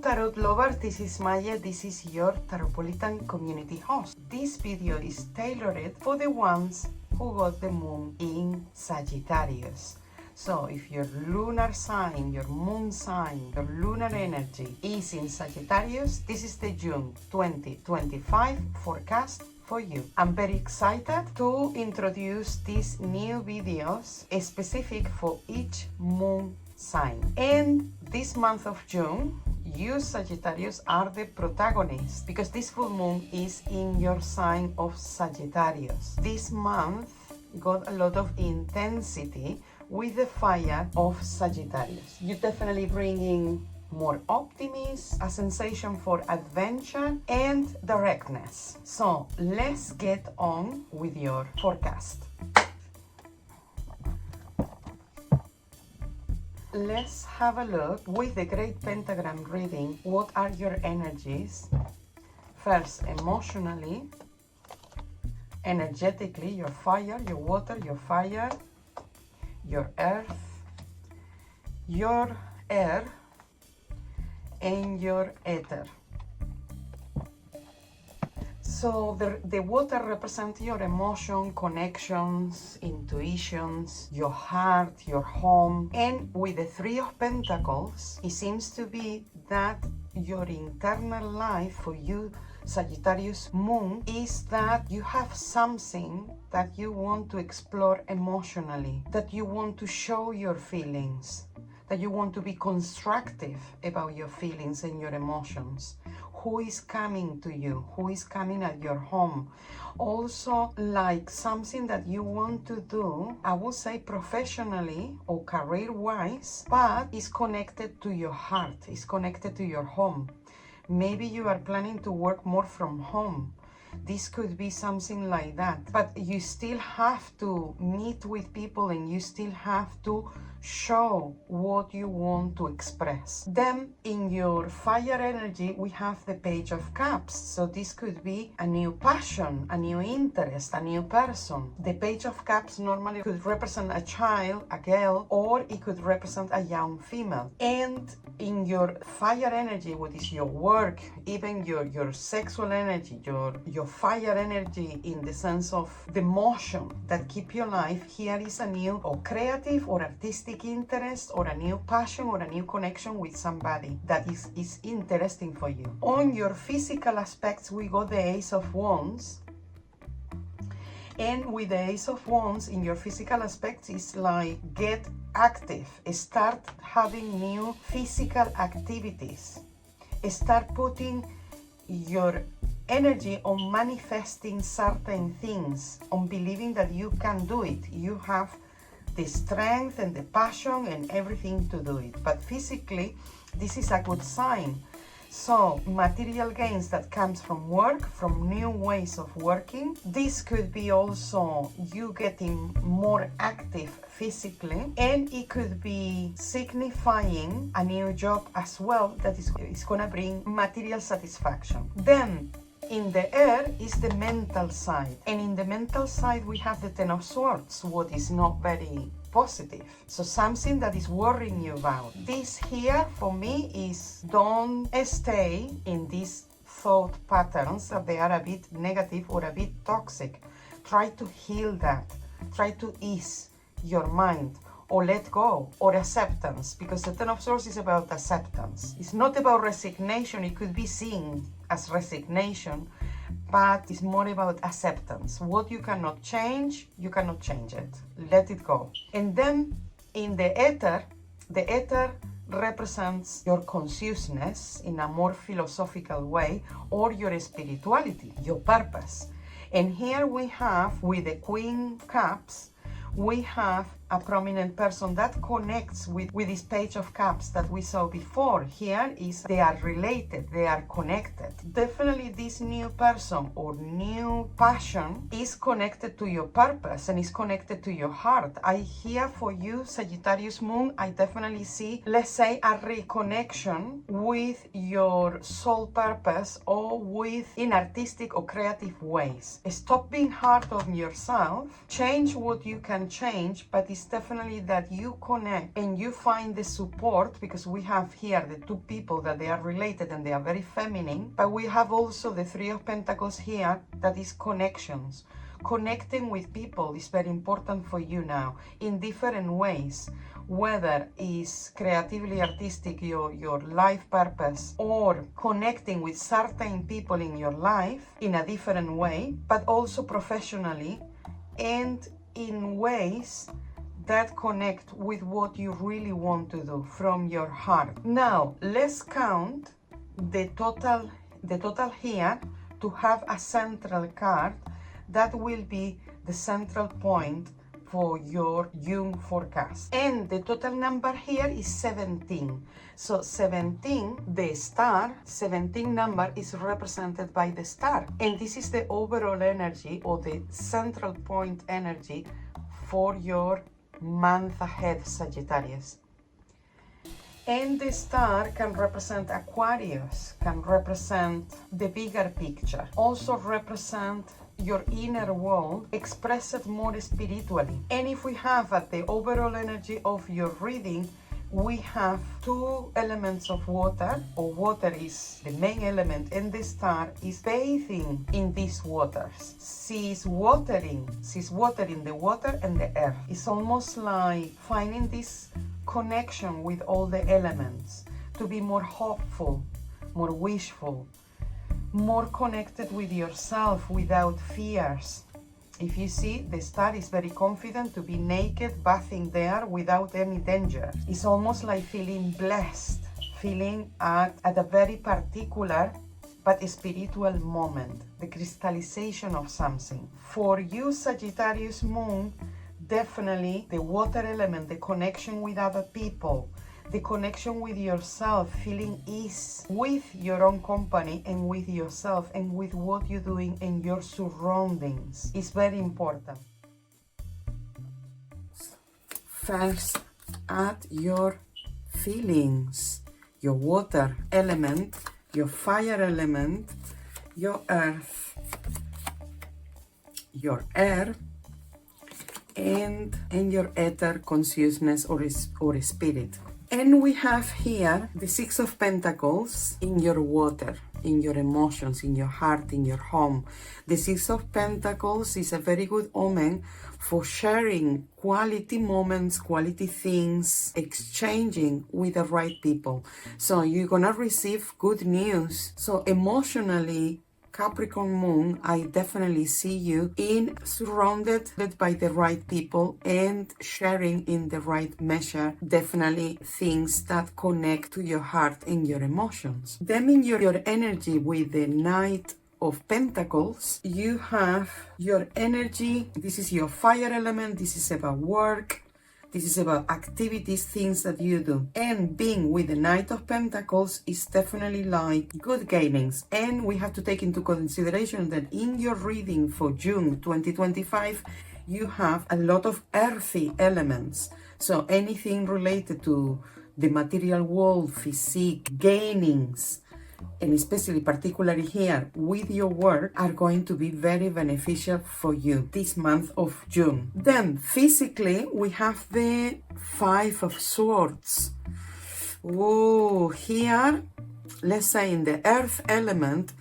Tarot lovers, this is Maje, this is your Tarotpolitan community host. This video is tailored for the ones who got the moon in Sagittarius. So if your lunar sign, your moon sign, your lunar energy is in Sagittarius, this is the June 2025 forecast for you. I'm very excited to introduce these new videos specific for each moon sign. And this month of June, you Sagittarius are the protagonists because this full moon is in your sign of Sagittarius. This month got a lot of intensity with the fire of Sagittarius. You definitely bring in more optimism, a sensation for adventure and directness. So let's get on with your forecast. Let's have a look with the Great Pentagram Reading. What are your energies? First, emotionally, energetically, your fire, your water, your fire, your earth, your air, and your ether. So the water represents your emotion, connections, intuitions, your heart, your home. And with the Three of Pentacles, it seems to be that your internal life for you, Sagittarius moon, is that you have something that you want to explore emotionally, that you want to show your feelings, that you want to be constructive about your feelings and your emotions. Who is coming to you? Who is coming at your home? Also, like something that you want to do, I would say professionally or career-wise, but is connected to your heart, is connected to your home. Maybe you are planning to work more from home. This could be something like that. But you still have to meet with people and you still have to show what you want to express. Then in your fire energy, we have the Page of Cups. So this could be a new passion, a new interest, a new person. The Page of Cups normally could represent a child, a girl, or it could represent a young female. And in your fire energy, what is your work, even your sexual energy, your fire energy in the sense of the motion that keep your life, here is a new or creative or artistic interest or a new passion or a new connection with somebody that is interesting for you. On your physical aspects, we got the Ace of Wands. And with the Ace of Wands in your physical aspects, it's like get active, start having new physical activities, start putting your energy on manifesting certain things, on believing that you can do it. You have the strength and the passion and everything to do it. But physically, this is a good sign. So material gains that comes from work, from new ways of working. This could be also you getting more active physically, and it could be signifying a new job as well that is gonna bring material satisfaction. Then in the air is the mental side, and in the mental side we have the Ten of Swords, what is not very positive. So something that is worrying you about. This here for me is don't stay in these thought patterns that they are a bit negative or a bit toxic. Try to heal that. Try to ease your mind or let go or acceptance, because the Ten of Swords is about acceptance. It's not about resignation. It could be seen as resignation, but it's more about acceptance. What you cannot change, you cannot change it. Let it go. And then in the ether represents your consciousness in a more philosophical way, or your spirituality, your purpose. And here we have, with the Queen Cups, we have a prominent person that connects with this Page of Cups that we saw before. Here is they are related, they are connected. Definitely this new person or new passion is connected to your purpose and is connected to your heart. I hear for you, Sagittarius moon, I definitely see, let's say, a reconnection with your soul purpose or with in artistic or creative ways. Stop being hard on yourself, change what you can change, but it's is definitely that you connect and you find the support, because we have here the two people that they are related and they are very feminine, but we have also the Three of Pentacles here, that is connections. Connecting with people is very important for you now in different ways, whether it's creatively artistic, your life purpose, or connecting with certain people in your life in a different way, but also professionally and in ways that connect with what you really want to do from your heart. Now let's count the total here to have a central card that will be the central point for your June forecast. And the total number here is 17. So 17, the star, 17 number is represented by the star. And this is the overall energy, or the central point energy for your month ahead, Sagittarius. And the star can represent Aquarius, can represent the bigger picture, also represent your inner world expressed more spiritually. And if we have at the overall energy of your reading, we have two elements of water, or water is the main element, and the star is bathing in these waters. She's watering the water and the earth. It's almost like finding this connection with all the elements, to be more hopeful, more wishful, more connected with yourself without fears. If you see, the star is very confident to be naked, bathing there without any danger. It's almost like feeling blessed, feeling at a very particular but spiritual moment, the crystallization of something. For you, Sagittarius moon, definitely the water element, the connection with other people, the connection with yourself, feeling ease with your own company and with yourself and with what you're doing in your surroundings is very important. First, add your feelings, your water element, your fire element, your earth, your air, and your ether, consciousness, or spirit. And we have here the Six of Pentacles in your water, in your emotions, in your heart, in your home. The Six of Pentacles is a very good omen for sharing quality moments, quality things, exchanging with the right people. So you're gonna receive good news. So emotionally, Capricorn moon, I definitely see you surrounded by the right people and sharing in the right measure, definitely things that connect to your heart and your emotions. Then in your energy with the Knight of Pentacles, you have your energy. This is your fire element. This is about work. This is about activities, things that you do. And being with the Knight of Pentacles is definitely like good gainings. And we have to take into consideration that in your reading for June 2025, you have a lot of earthy elements. So anything related to the material world, physique, gainings, and especially particularly here with your work, are going to be very beneficial for you this month of June. Then physically, we have the Five of Swords. Oh, here, let's say in the earth element,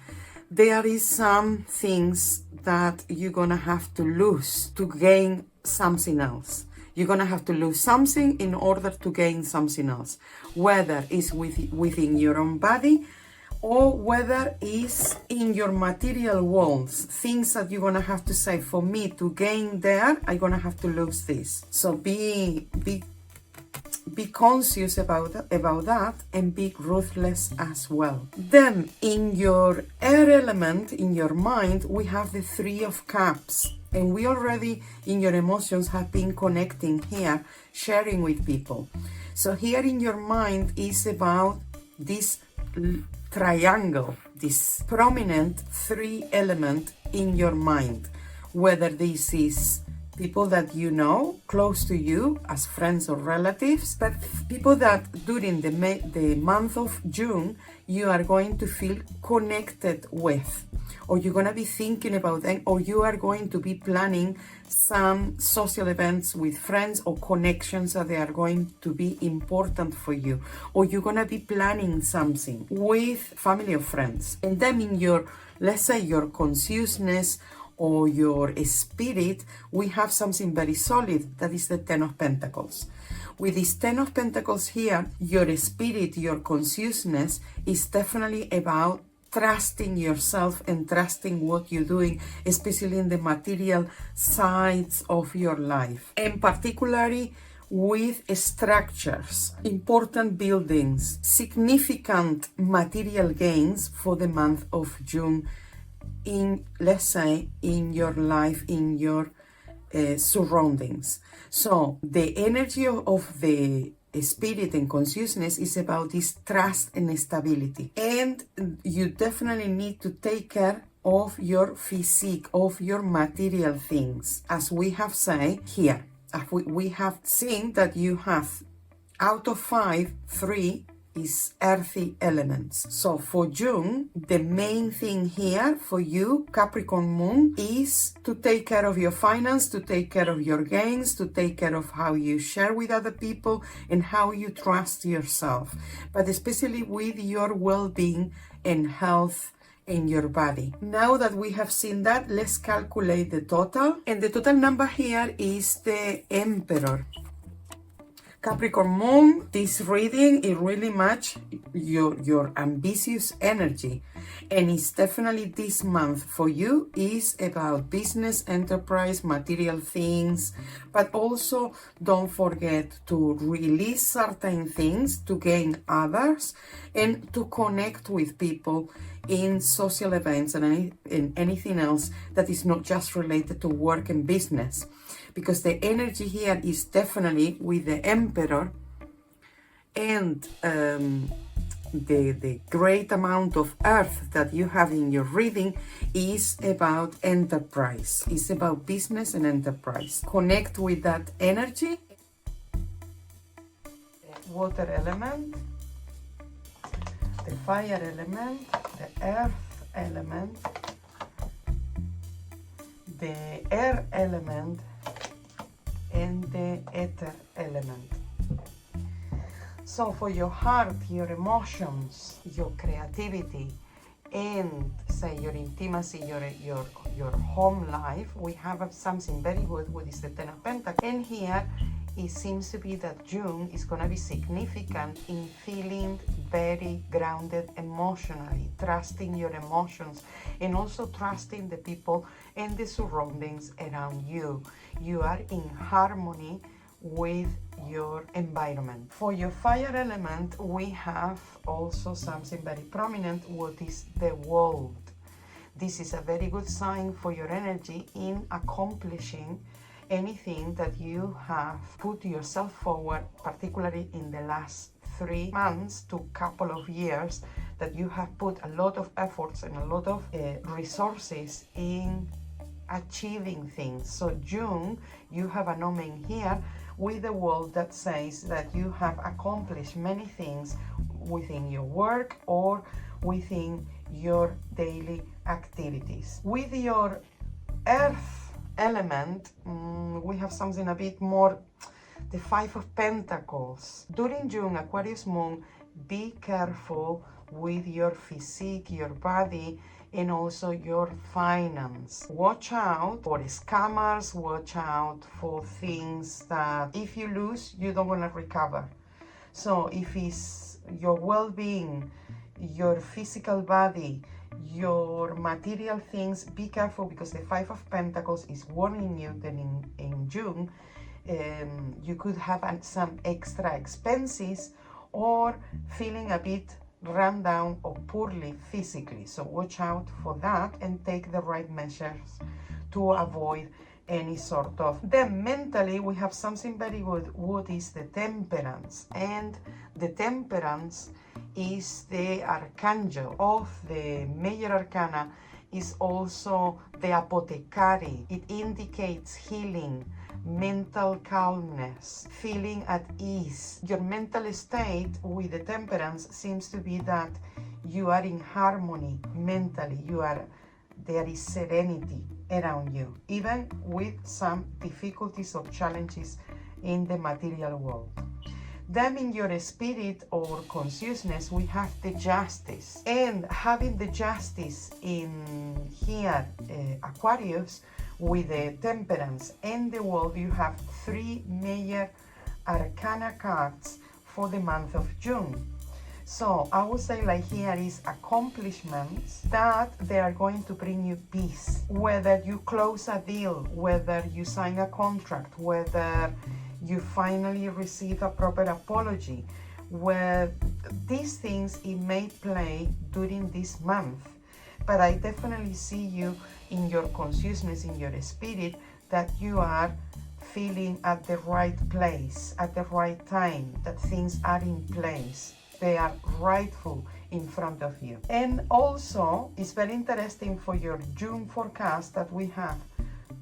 there is some things that you're gonna have to lose to gain something else. You're gonna have to lose something in order to gain something else, whether it's within your own body, or whether it's in your material worlds, things that you're gonna have to say, for me to gain there, I'm gonna have to lose this. So be conscious about that, and be ruthless as well. Then in your air element, in your mind, we have the Three of Cups. And we already, in your emotions, have been connecting here, sharing with people. So here in your mind is about this triangle, this prominent three element in your mind, whether this is people that you know, close to you, as friends or relatives, but people that during the month of June, you are going to feel connected with, or you're going to be thinking about them, or you are going to be planning some social events with friends or connections that they are going to be important for you, or you're going to be planning something with family or friends. And then in your, let's say, your consciousness or your spirit, we have something very solid, that is the Ten of Pentacles. With this Ten of Pentacles here, your spirit, your consciousness is definitely about trusting yourself and trusting what you're doing, especially in the material sides of your life, and particularly with structures, important buildings, significant material gains for the month of June in, let's say, in your life, in your surroundings. So the energy of the spirit and consciousness is about this trust and stability. And you definitely need to take care of your physique, of your material things. As we have said here, we have seen that you have, out of 5, 3 is earthy elements. So for June, the main thing here for you, Capricorn Moon, is to take care of your finance, to take care of your gains, to take care of how you share with other people and how you trust yourself, but especially with your well-being and health in your body. Now that we have seen that, let's calculate the total. And the total number here is the Emperor. Capricorn Moon, this reading, it really matches your ambitious energy. And it's definitely this month for you is about business, enterprise, material things. But also don't forget to release certain things to gain others and to connect with people in social events and anything else that is not just related to work and business. Because the energy here is definitely with the Emperor and the great amount of earth that you have in your reading is about enterprise. It's about business and enterprise. Connect with that energy. Water element, the fire element, the earth element, the air element, and the ether element. So for your heart, your emotions, your creativity, and say your intimacy, your home life, we have something very good, which is the Ten of Pentacles. And here it seems to be that June is going to be significant in feeling very grounded emotionally, trusting your emotions, and also trusting the people and the surroundings around you. You are in harmony with your environment. For your fire element, we have also something very prominent, what is the world. This is a very good sign for your energy in accomplishing anything that you have put yourself forward, particularly in the last 3 months to couple of years, that you have put a lot of efforts and a lot of resources in achieving things. So June, you have an omen here with the world that says that you have accomplished many things within your work or within your daily activities. With your earth element, we have something a bit more, the Five of Pentacles. During June, Aquarius Moon, be careful with your physique, your body, and also your finance. Watch out for scammers, watch out for things that if you lose, you don't want to recover. So if it's your well-being, your physical body, your material things, be careful, because the Five of Pentacles is warning you that in June, you could have some extra expenses or feeling a bit run down or poorly physically. So watch out for that and take the right measures to avoid any sort of. Then mentally, we have something very good. What is the Temperance? And the Temperance is the archangel of the major arcana is also the apothecary. It indicates healing, mental calmness, feeling at ease. Your mental state with the temperance seems to be that you are in harmony mentally. There is serenity around you, even with some difficulties or challenges in the material world. Then in your spirit or consciousness, we have the justice. And having the justice in here, Aquarius, with the temperance and the world, you have 3 major arcana cards for the month of June. So I would say like here is accomplishments that they are going to bring you peace. Whether you close a deal, whether you sign a contract, whether you finally receive a proper apology, where these things it may play during this month. But I definitely see you in your consciousness, in your spirit, that you are feeling at the right place, at the right time, that things are in place. They are rightful in front of you. And also, it's very interesting for your June forecast that we have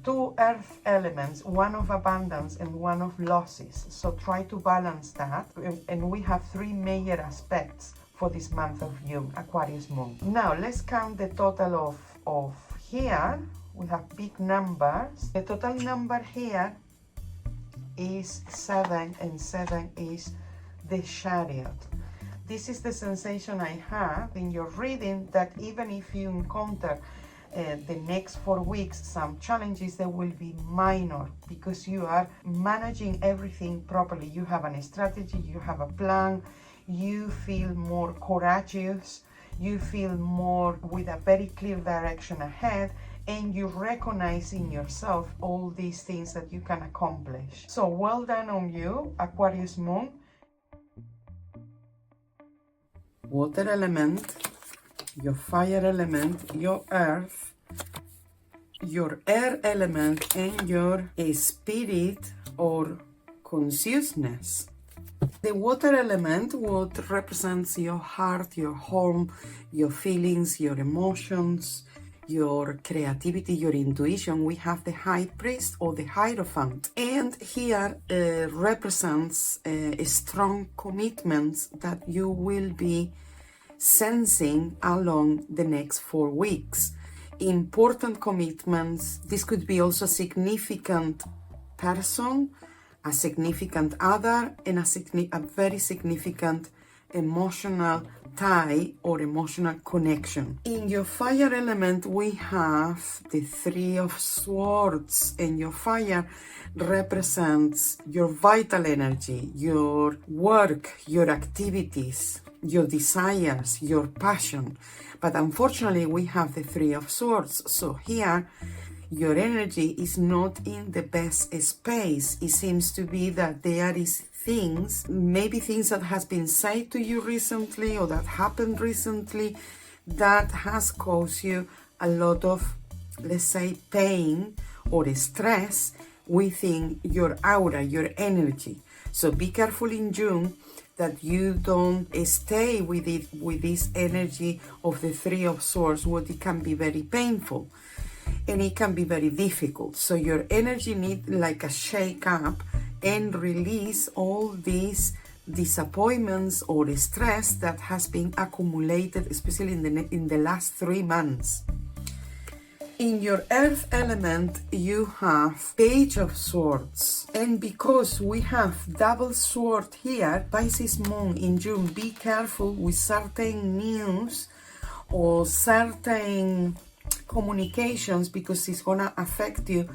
2 earth elements, one of abundance and one of losses. So try to balance that. And we have 3 major aspects for this month of June, Aquarius moon. Now, let's count the total of here. We have big numbers. The total number here is 7, and 7 is the Chariot. This is the sensation I have in your reading, that even if you encounter the next 4 weeks some challenges, they will be minor because you are managing everything properly. You have a strategy, you have a plan, you feel more courageous, you feel more with a very clear direction ahead, and you recognize in yourself all these things that you can accomplish. So well done on you, Aquarius moon. Water element, your fire element, your earth, your air element, and your spirit or consciousness. The water element, what represents your heart, your home, your feelings, your emotions, your creativity, your intuition. We have the High Priest or the Hierophant. And here represents strong commitments that you will be sensing along the next 4 weeks. Important commitments. This could be also a significant person, a significant other, and a very significant emotional tie or emotional connection. In your fire element, we have the 3 of Swords, and your fire represents your vital energy, your work, your activities, your desires, your passion. But unfortunately, we have the 3 of Swords. So here, your energy is not in the best space. It seems to be that there is things, maybe things that has been said to you recently or that happened recently, that has caused you a lot of, let's say, pain or stress within your aura, your energy. So be careful in June that you don't stay with it, with this energy of the 3 of Swords, what it can be very painful and it can be very difficult. So your energy needs like a shake up and release all these disappointments or stress that has been accumulated, especially in the last 3 months. In your earth element, you have Page of Swords. And because we have double sword here, Pisces moon in June, be careful with certain news or certain communications, because it's gonna affect you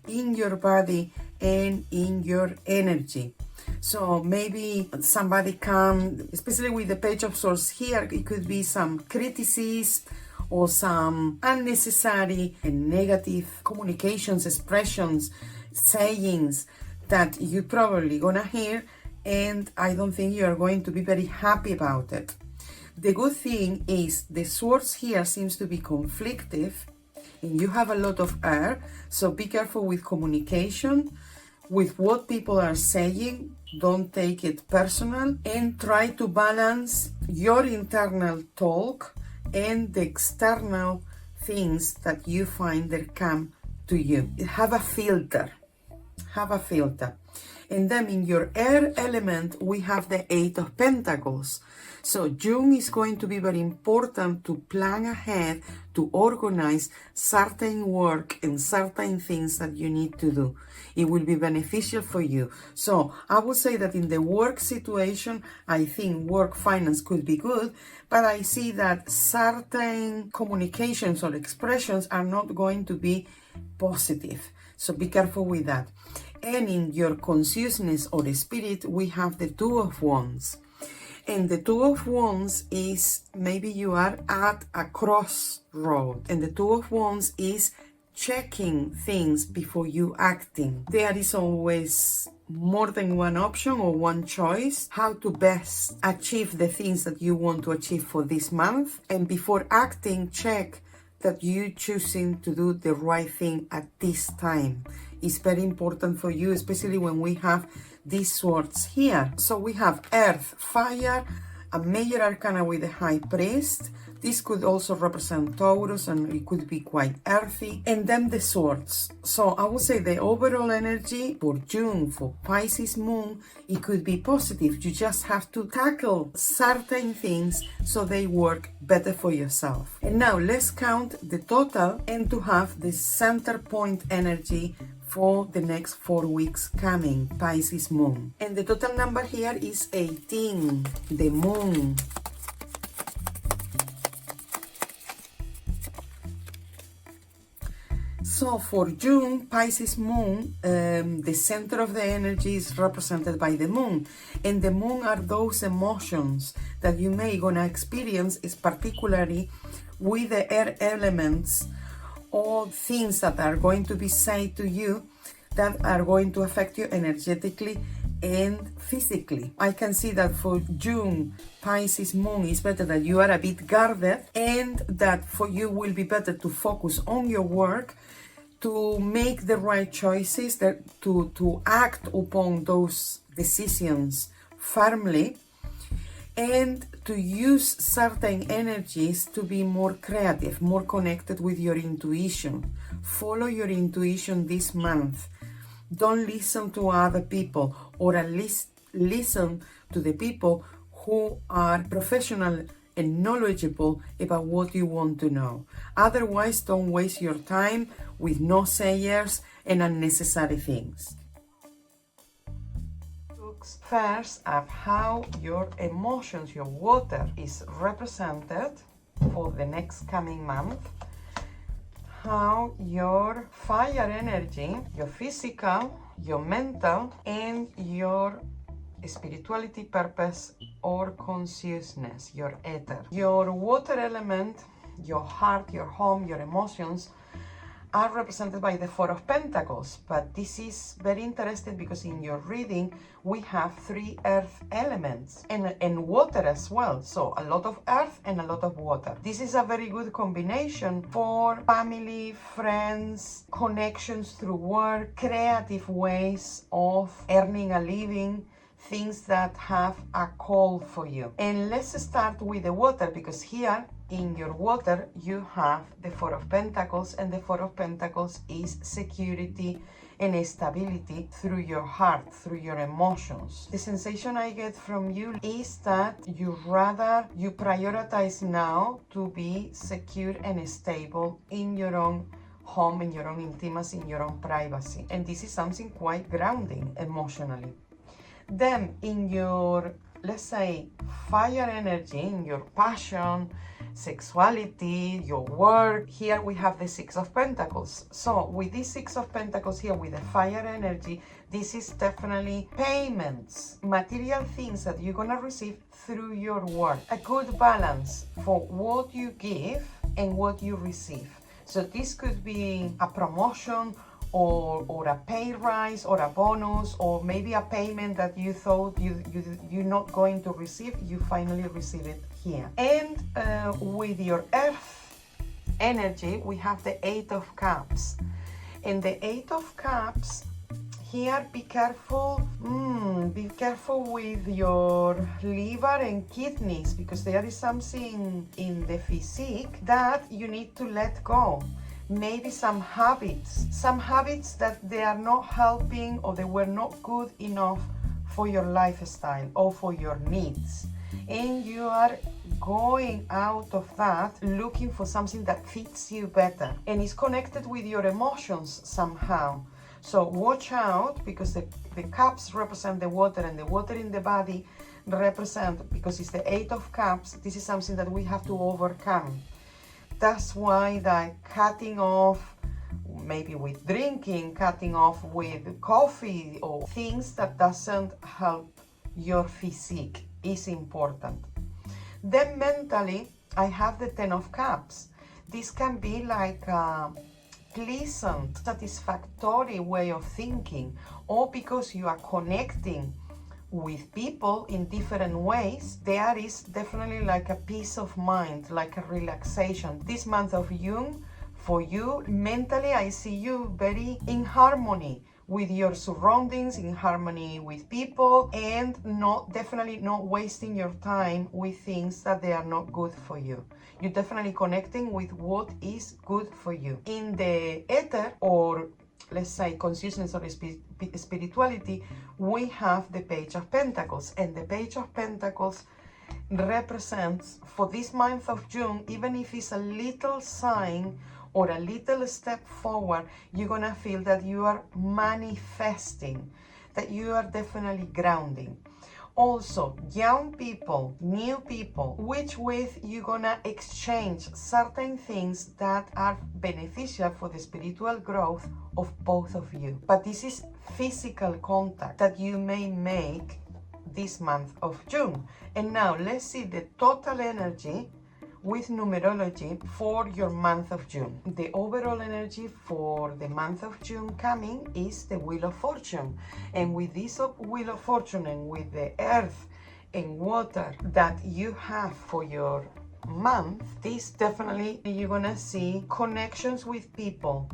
in your body and in your energy. So maybe somebody can, especially with the Page of Swords here, it could be some criticism or some unnecessary and negative communications, expressions, sayings that you're probably gonna hear, and I don't think you're going to be very happy about it. The good thing is the swords here seems to be conflictive, and you have a lot of air, so be careful with communication, with what people are saying. Don't take it personal, and try to balance your internal talk and the external things that you find that come to you. Have a filter. Have a filter. And then in your air element, we have the Eight of Pentacles. So June is going to be very important to plan ahead, to organize certain work and certain things that you need to do. It will be beneficial for you. So I would say that in the work situation, I think work finance could be good, but I see that certain communications or expressions are not going to be positive. So be careful with that. And in your consciousness or spirit, we have the Two of Wands. And the Two of Wands is maybe you are at a crossroad. And the Two of Wands is checking things before you acting. There is always more than one option or one choice how to best achieve the things that you want to achieve for this month. And before acting, check that you choosing to do the right thing at this time. Is very important for you, especially when we have these swords here. So we have earth, fire, a major arcana with the high priest. This could also represent Taurus and it could be quite earthy. And then the swords. So I would say the overall energy for June, for Pisces moon, it could be positive. You just have to tackle certain things so they work better for yourself. And now let's count the total and to have the center point energy for the next 4 weeks coming, Pisces moon. And the total number here is 18, the moon. So for June, Pisces moon, the center of the energy is represented by the moon. And the moon are those emotions that you may gonna experience, is particularly with the air elements, or things that are going to be said to you that are going to affect you energetically and physically. I can see that for June, Pisces moon is better that you are a bit guarded, and that for you will be better to focus on your work, to make the right choices, that to act upon those decisions firmly, and to use certain energies to be more creative, more connected with your intuition. Follow your intuition this month. Don't listen to other people, or at least listen to the people who are professional and knowledgeable about what you want to know. Otherwise, don't waste your time with no sayers and unnecessary things. First of how your emotions, your water, is represented for the next coming month, how your fire energy, your physical, your mental, and your spirituality, purpose, or consciousness, your ether. Your water element, your heart, your home, your emotions are represented by the Four of Pentacles, but this is very interesting because in your reading we have 3 earth elements and water as well, so a lot of earth and a lot of water. This is a very good combination for family, friends, connections through work, creative ways of earning a living, things that have a call for you. And let's start with the water, because here in your water you have the Four of Pentacles, and the Four of Pentacles is security and stability through your heart, through your emotions. The sensation I get from you is that you prioritize now to be secure and stable in your own home, in your own intimacy, in your own privacy. And this is something quite grounding emotionally. Then in your, let's say, fire energy, in your passion, sexuality, your work, here we have the Six of Pentacles. So with this Six of Pentacles here, with the fire energy, this is definitely payments, material things that you're gonna receive through your work. A good balance for what you give and what you receive. So this could be a promotion, or a pay rise, or a bonus, or maybe a payment that you thought you're not going to receive, you finally receive it here. And with your earth energy, we have the Eight of Cups. And the Eight of Cups here, be careful. Be careful with your liver and kidneys, because there is something in the physique that you need to let go. Maybe some habits that they are not helping, or they were not good enough for your lifestyle or for your needs, and you are going out of that looking for something that fits you better and is connected with your emotions somehow. So watch out, because the cups represent the water, and the water in the body represent, because it's the 8 of cups, this is something that we have to overcome. That's why that cutting off, maybe with drinking, cutting off with coffee or things that doesn't help your physique is important. Then mentally, I have the 10 of cups. This can be like a pleasant, satisfactory way of thinking, or because you are connecting with people in different ways, there is definitely like a peace of mind, like a relaxation. This month of June, for you, mentally, I see you very in harmony with your surroundings, in harmony with people, and definitely not wasting your time with things that they are not good for you. You're definitely connecting with what is good for you. In the ether, or let's say consciousness or spirituality, we have the Page of Pentacles, and the Page of Pentacles represents, for this month of June, even if it's a little sign or a little step forward, you're gonna feel that you are manifesting, that you are definitely grounding. Also, young people, new people, which with you're gonna exchange certain things that are beneficial for the spiritual growth of both of you. But this is physical contact that you may make this month of June. And now let's see the total energy with numerology for your month of June. The overall energy for the month of June coming is the Wheel of Fortune. And with this Wheel of Fortune, and with the earth and water that you have for your month, this definitely you're gonna see connections with people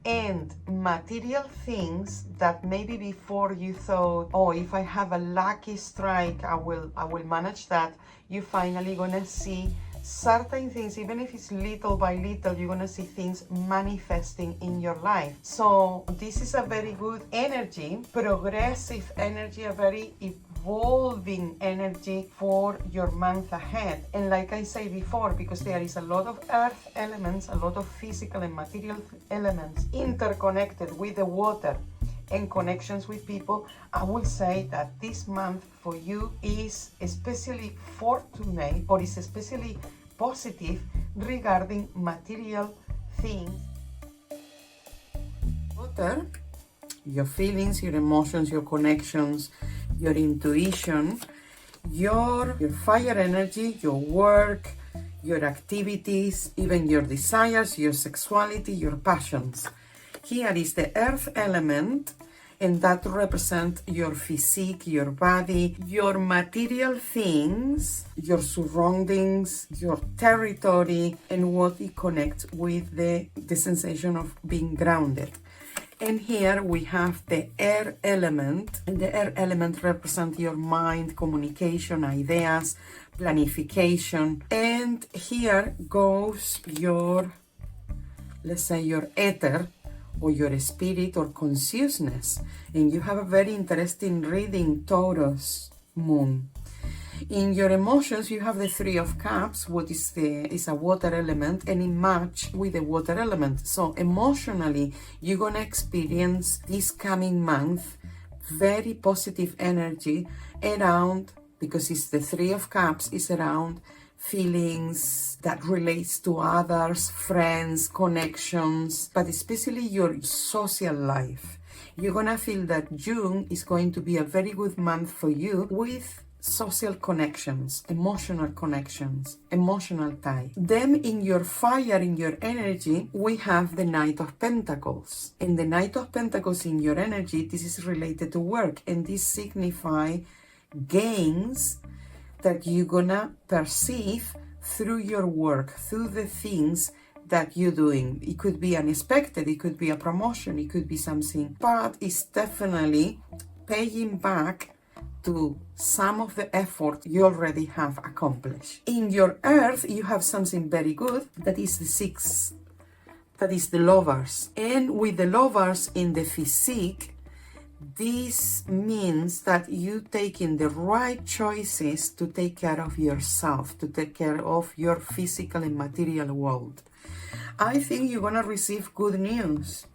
and material things that maybe before you thought, oh, if I have a lucky strike, I will manage that. You finally gonna see certain things, even if it's little by little, you're gonna see things manifesting in your life. So this is a very good energy, progressive energy, a very evolving energy for your month ahead. And like I said before, because there is a lot of earth elements, a lot of physical and material elements interconnected with the water and connections with people, I will say that this month for you is especially for today, or is especially positive regarding material things. Water, your feelings, your emotions, your connections, your intuition, your fire energy, your work, your activities, even your desires, your sexuality, your passions. Here is the earth element, and that represents your physique, your body, your material things, your surroundings, your territory, and what it connects with the sensation of being grounded. And here we have the air element, and the air element represents your mind, communication, ideas, planification. And here goes your, let's say, your ether, or your spirit or consciousness. And you have a very interesting reading, Taurus moon. In your emotions, you have the 3 of Cups, what is a water element, and it match with the water element. So emotionally, you're gonna experience this coming month very positive energy around, because it's the 3 of Cups, is around feelings that relates to others, friends, connections, but especially your social life. You're gonna feel that June is going to be a very good month for you with social connections, emotional tie. Then in your fire, in your energy, we have the Knight of Pentacles. And the Knight of Pentacles in your energy, this is related to work, and this signify gains that you're gonna perceive through your work, through the things that you're doing. It could be unexpected, it could be a promotion, it could be something, but it's definitely paying back to some of the effort you already have accomplished. In your earth, you have something very good, that is the 6, that is the lovers. And with the lovers in the physique, this means that you taking the right choices to take care of yourself, to take care of your physical and material world. I think you're gonna receive good news.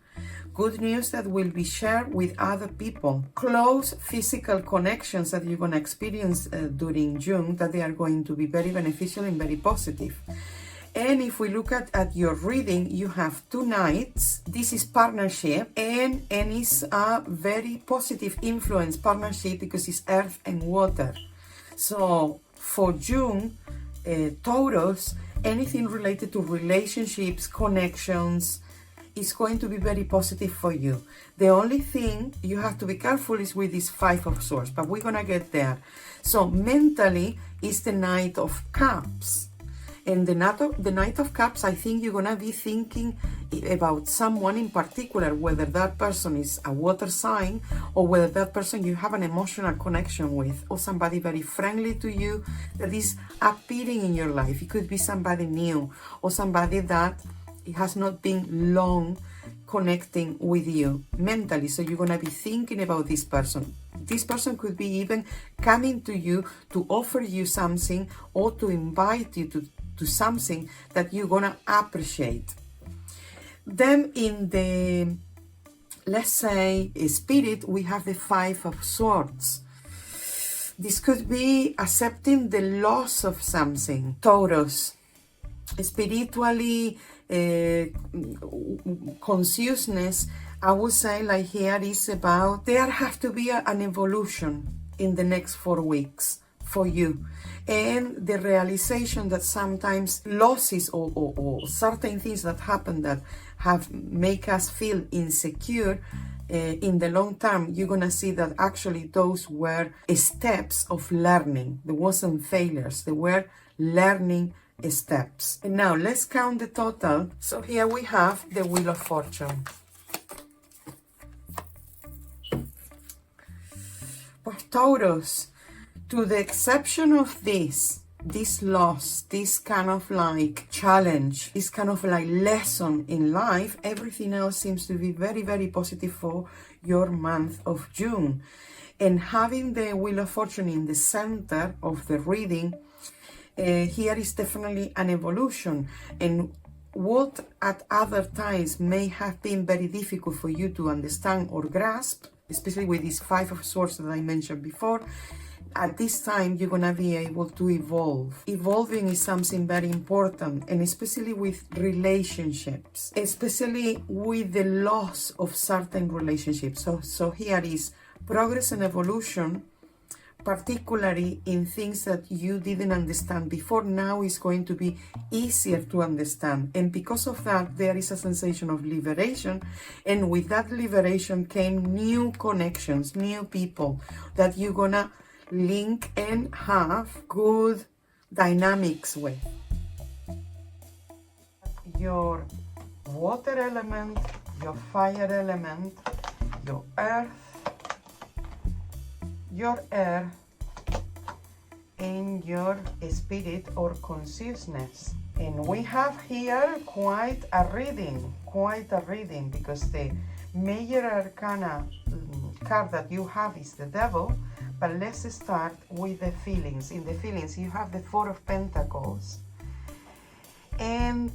Good news that will be shared with other people. Close physical connections that you're gonna experience during June, that they are going to be very beneficial and very positive. And if we look at your reading, you have 2 knights. This is partnership, and it's a very positive influence partnership because it's earth and water. So for June, Taurus, anything related to relationships, connections, is going to be very positive for you. The only thing you have to be careful is with this 5 of Swords, but we're gonna get there. So mentally, it's the Knight of Cups. And the Knight of Cups, I think you're gonna be thinking about someone in particular, whether that person is a water sign or whether that person you have an emotional connection with, or somebody very friendly to you that is appearing in your life. It could be somebody new or somebody that it has not been long connecting with you mentally. So you're gonna be thinking about this person. This person could be even coming to you to offer you something or to invite you to something that you're gonna appreciate. Then in the, let's say, spirit, we have the 5 of Swords. This could be accepting the loss of something. Taurus, spiritually, consciousness, I would say, like here, is about, there have to be an evolution in the next 4 weeks for you, and the realization that sometimes losses or certain things that happen that have make us feel insecure, in the long term, you're gonna see that actually those were steps of learning. There wasn't failures, they were learning steps. And now let's count the total. So here we have the Wheel of Fortune. But Taurus, to the exception of this loss, this kind of like challenge, this kind of like lesson in life, everything else seems to be very, very positive for your month of June. And having the Wheel of Fortune in the center of the reading, here is definitely an evolution. And what at other times may have been very difficult for you to understand or grasp, especially with this 5 of Swords that I mentioned before, at this time you're gonna be able to evolve. Evolving is something very important, and especially with relationships, especially with the loss of certain relationships. So here is progress and evolution, particularly in things that you didn't understand before. Now is going to be easier to understand, and because of that there is a sensation of liberation, and with that liberation came new connections, new people that you're gonna link and have good dynamics with. Your water element, your fire element, your earth, your air, and your spirit or consciousness. And we have here quite a reading, because the major arcana card that you have is the Devil. But let's start with the feelings. In the feelings, you have the 4 of Pentacles. And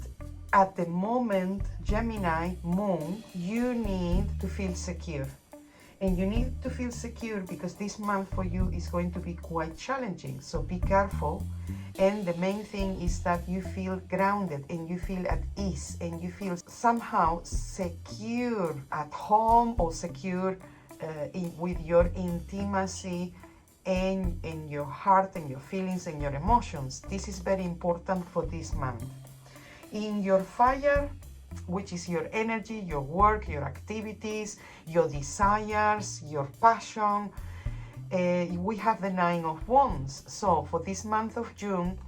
at the moment, Gemini, Moon, you need to feel secure. And you need to feel secure because this month for you is going to be quite challenging. So be careful. And the main thing is that you feel grounded and you feel at ease and you feel somehow secure at home or secure with your intimacy and in your heart and your feelings and your emotions. This is very important for this month. In your fire, which is your energy, your work, your activities, your desires, your passion, we have the 9 of Wands. So for this month of June,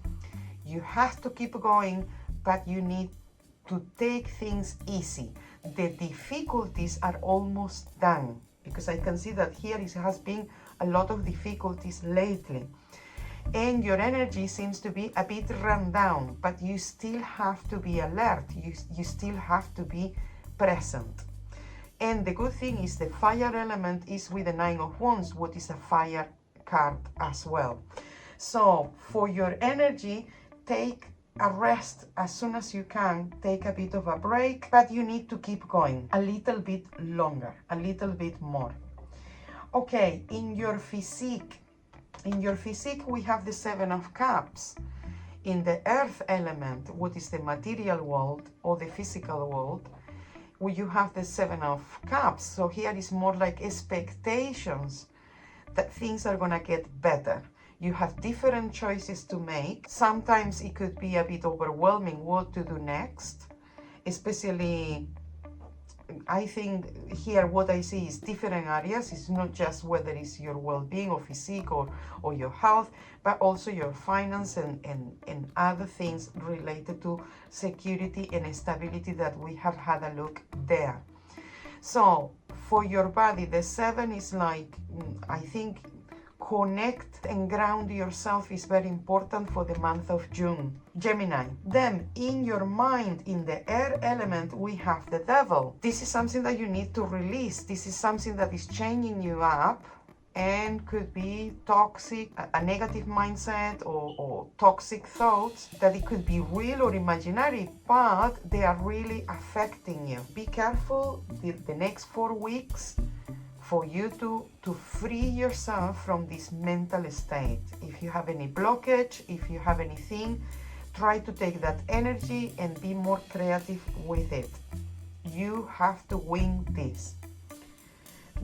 you have to keep going, but you need to take things easy. The difficulties are almost done, because I can see that here it has been a lot of difficulties lately. And your energy seems to be a bit run down, but you still have to be alert. You still have to be present. And the good thing is the fire element is with the Nine of Wands, what is a fire card as well. So for your energy, take a rest as soon as you can, take a bit of a break, but you need to keep going a little bit longer, a little bit more. Okay, in your physique, we have the Seven of Cups. In the earth element, what is the material world or the physical world, where you have the Seven of Cups. So here is more like expectations that things are gonna get better. You have different choices to make. Sometimes it could be a bit overwhelming what to do next, especially I think here what I see is different areas. It's not just whether it's your well-being or physique or your health, but also your finance and other things related to security and stability that we have had a look there. So for your body, the 7 is like, I think, connect and ground yourself is very important for the month of June. Gemini. Then in your mind, in the air element, we have the devil. This is something that you need to release. This is something that is changing you up and could be toxic, a negative mindset or toxic thoughts, that it could be real or imaginary, but they are really affecting you. Be careful the next 4 weeks for you to free yourself from this mental state. If you have any blockage, if you have anything, try to take that energy and be more creative with it. You have to win this.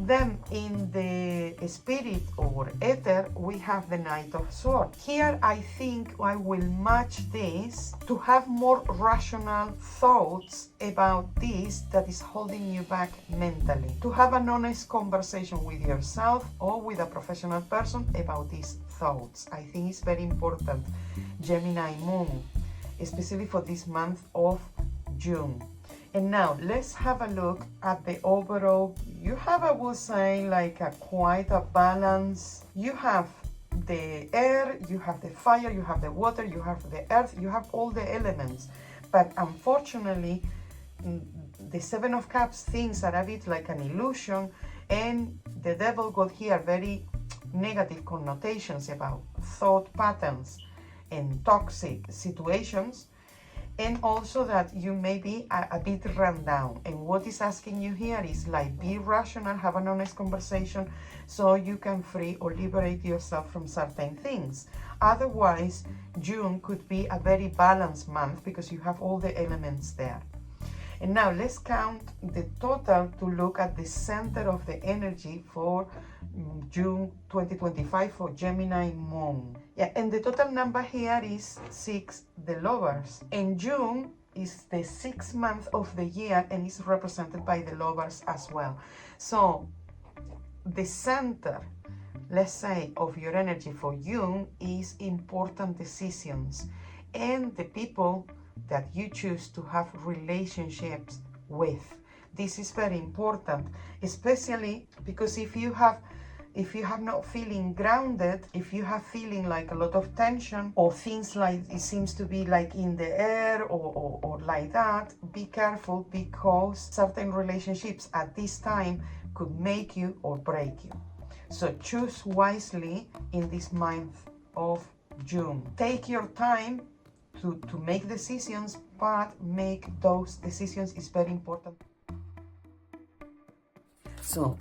Then in the spirit or ether, we have the Knight of Swords. Here I think I will match this to have more rational thoughts about this that is holding you back mentally. To have an honest conversation with yourself or with a professional person about these thoughts. I think it's very important. Gemini Moon, especially for this month of June. And now let's have a look at the overall. You have, I would say, like quite a balance. You have the air, you have the fire, you have the water, you have the earth, you have all the elements. But unfortunately, the Seven of Cups things are a bit like an illusion, and the devil got here very negative connotations about thought patterns and toxic situations. And also that you may be a bit run down. And what is asking you here is like, be rational, have an honest conversation so you can free or liberate yourself from certain things. Otherwise, June could be a very balanced month because you have all the elements there. And now let's count the total to look at the center of the energy for June 2025 for Gemini Moon. Yeah, and the total number here is 6, the Lovers. And June is the 6th month of the year and is represented by the Lovers as well. So the center, let's say, of your energy for June is important decisions and the people that you choose to have relationships with. This is very important, especially because if you have not feeling grounded, if you have feeling like a lot of tension or things like it seems to be like in the air or like that, be careful because certain relationships at this time could make you or break you. So choose wisely in this month of June. Take your time to make decisions, but make those decisions is very important. So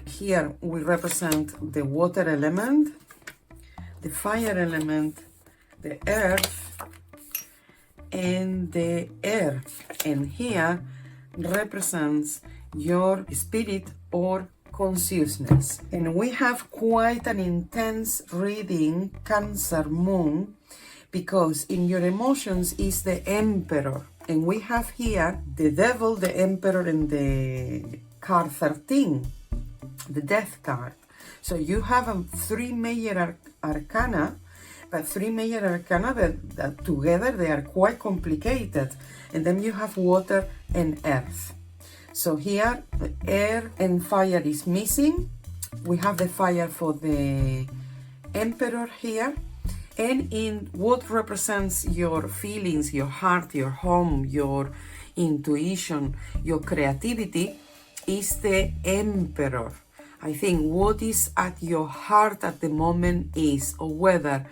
here we represent the water element, the fire element, the earth, and the air. And here represents your spirit or consciousness. And we have quite an intense reading, Cancer Moon, because in your emotions is the Emperor. And we have here the Devil, the Emperor, and the card 13, the Death card. So you have 3 major arcana, But three major arcana that together they are quite complicated. And then you have water and earth. So here air and fire is missing. We have the fire for the Emperor here. And in what represents your feelings, your heart, your home, your intuition, your creativity is the Emperor. I think what is at your heart at the moment is, or whether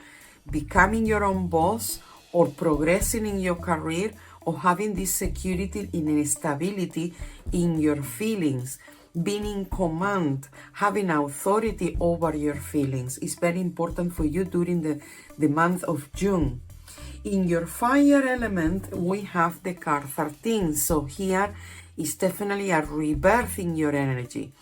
becoming your own boss or progressing in your career or having this security and stability in your feelings, being in command, having authority over your feelings is very important for you during the month of June. In your fire element, we have the card 13. So here is definitely a rebirth in your energy.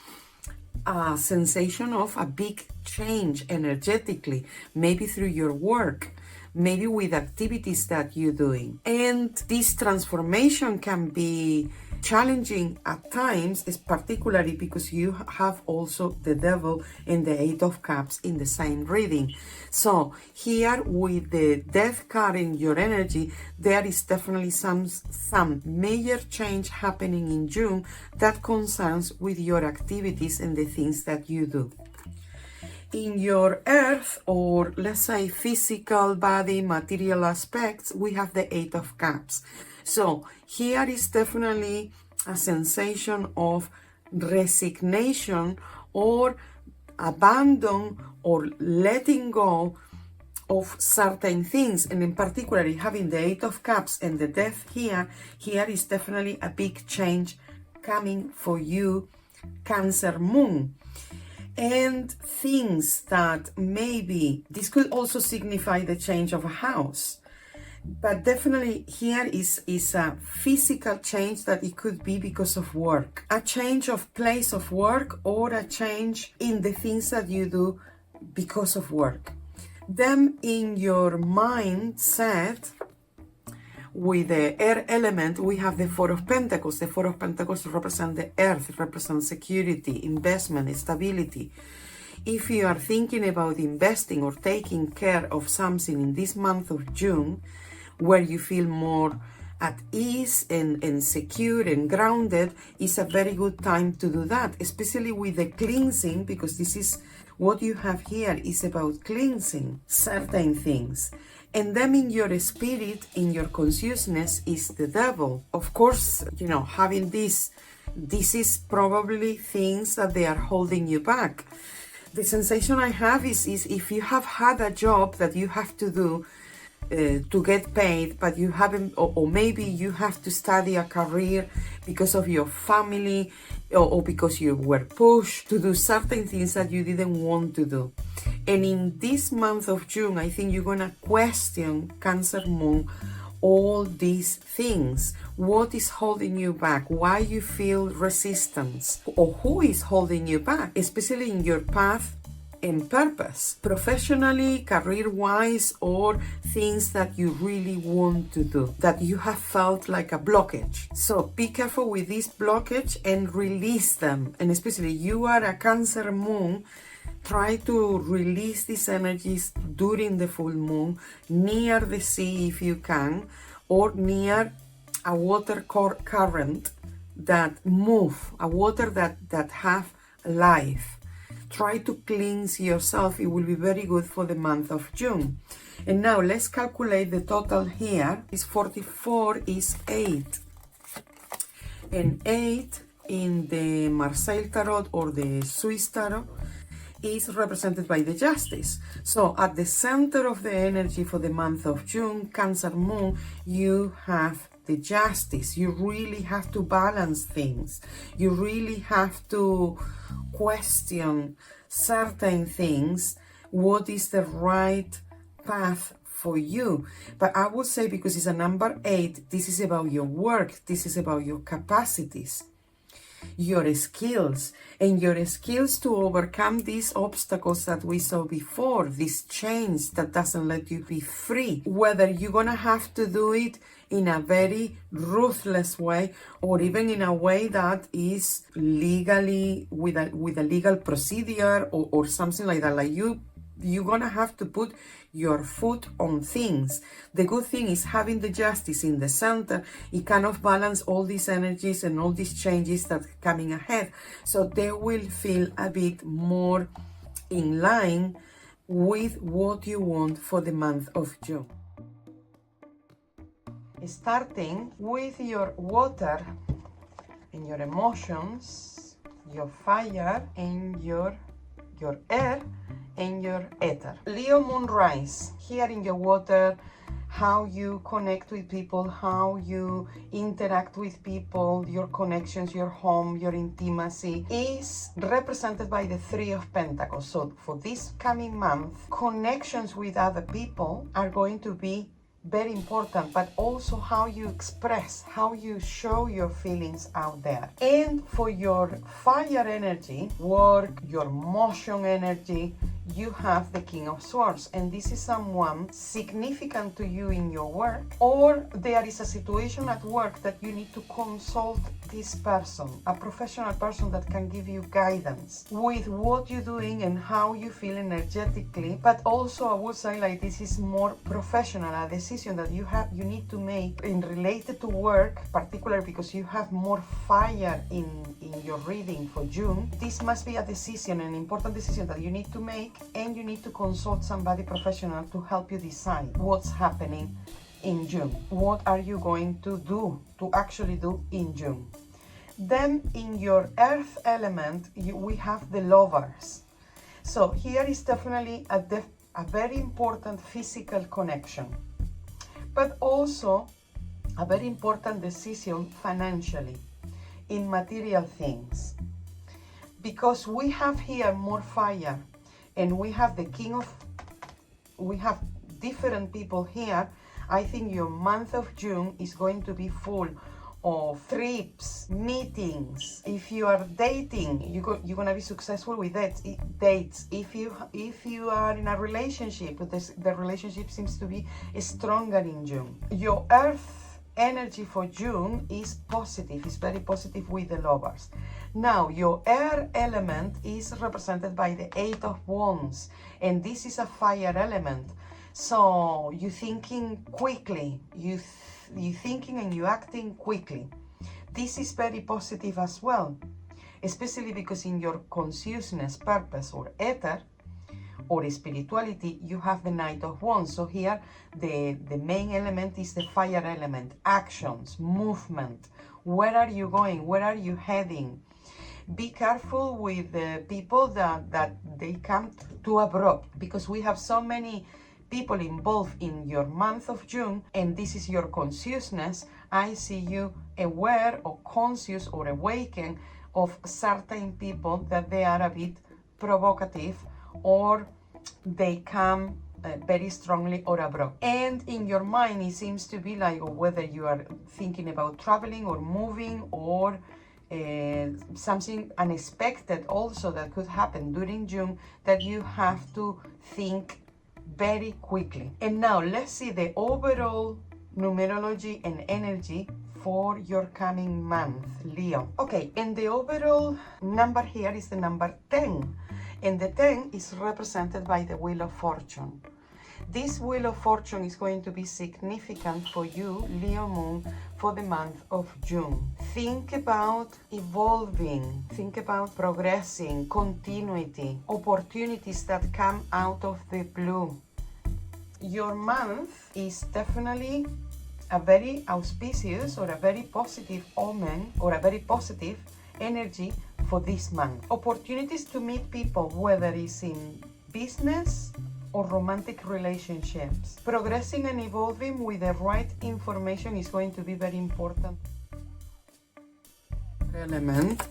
A sensation of a big change energetically, maybe through your work, maybe with activities that you're doing. And this transformation can be challenging at times, is particularly because you have also the devil and the 8 of cups in the same reading. So here with the death card in your energy, there is definitely some major change happening in June that concerns with your activities and the things that you do. In your earth, or let's say physical body, material aspects, we have the 8 of cups. So here is definitely a sensation of resignation or abandon or letting go of certain things. And in particular, having the 8 of cups and the death here is definitely a big change coming for you, Cancer moon. And things that maybe, this could also signify the change of a house. But definitely here is a physical change that it could be because of work. A change of place of work or a change in the things that you do because of work. Then in your mindset, with the air element, we have the 4 of Pentacles. The 4 of Pentacles represent the earth, represent security, investment, stability. If you are thinking about investing or taking care of something in this month of June, where you feel more at ease and secure and grounded, is a very good time to do that, especially with the cleansing, because this is what you have here is about cleansing certain things. And then in your spirit, in your consciousness, is the devil. Of course, you know, having this is probably things that they are holding you back. The sensation I have is if you have had a job that you have to do to get paid, but you haven't, or maybe you have to study a career because of your family, or because you were pushed to do certain things that you didn't want to do. And in this month of June, I think you're gonna question, Cancer moon, all these things. What is holding you back? Why you feel resistance? Or who is holding you back? Especially in your path and purpose, professionally, career-wise, or things that you really want to do, that you have felt like a blockage. So be careful with this blockage and release them. And especially you are a Cancer moon, try to release these energies during the full moon, near the sea if you can, or near a water current that move, a water that have life. Try to cleanse yourself. It will be very good for the month of June. And now let's calculate the total here. Is 44 is 8. And 8 in the Marseille Tarot or the Swiss Tarot is represented by the Justice. So at the center of the energy for the month of June, Cancer moon, you have the Justice. You really have to balance things. You really have to question certain things. What is the right path for you? But I would say, because it's a number 8, this is about your work. This is about your capacities, your skills, and your skills to overcome these obstacles that we saw before, this change that doesn't let you be free. Whether you're gonna have to do it in a very ruthless way, or even in a way that is legally with a legal procedure or something like that, like you you're gonna have to put your foot on things. The good thing is having the justice in the center. It kind of balance all these energies and all these changes that are coming ahead. So they will feel a bit more in line with what you want for the month of June. Starting with your water and your emotions, your fire and your air and your ether. Leo moon rise, here in your water, how you connect with people, how you interact with people, your connections, your home, your intimacy, is represented by the Three of Pentacles. So for this coming month, connections with other people are going to be very important, but also how you express, how you show your feelings out there. And for your fire energy, work, your motion energy, you have the King of Swords, and this is someone significant to you in your work, or there is a situation at work that you need to consult this person, a professional person that can give you guidance with what you're doing and how you feel energetically. But also I would say, like, this is more professional, a decision that you need to make in related to work, particularly because you have more fire in your reading for June. This must be a decision, an important decision that you need to make, and you need to consult somebody professional to help you decide what's happening in June. What are you going to do, to actually do in June? Then in your earth element, we have the lovers. So here is definitely a very important physical connection, but also a very important decision financially, in material things. Because we have here more fire, and we have we have different people here. I think your month of June is going to be full of trips, meetings. If you are dating, you're gonna be successful with dates. If you are in a relationship, the relationship seems to be stronger in June. Your earth energy for June is positive, is very positive with the lovers. Now your air element is represented by the Eight of Wands, and this is a fire element. So you're thinking quickly, you're thinking and you're acting quickly. This is very positive as well, especially because in your consciousness, purpose, or ether, or spirituality, you have the Knight of Wands. So here the main element is the fire element, actions, movement. Where are you going? Where are you heading? Be careful with the people that they come too abrupt, because we have so many people involved in your month of June, and this is your consciousness. I see you aware or conscious or awakened of certain people that they are a bit provocative, or they come very strongly or abrupt. And in your mind, it seems to be like, or whether you are thinking about traveling or moving, or something unexpected also that could happen during June, that you have to think very quickly. And now let's see the overall numerology and energy for your coming month, Leo. Okay, and the overall number here is the number 10. And the 10 is represented by the Wheel of Fortune. This Wheel of Fortune is going to be significant for you, Leo Moon, for the month of June. Think about evolving, think about progressing, continuity, opportunities that come out of the blue. Your month is definitely a very auspicious or a very positive omen, or a very positive energy for this month. Opportunities to meet people, whether it's in business or romantic relationships. Progressing and evolving with the right information is going to be very important. Element,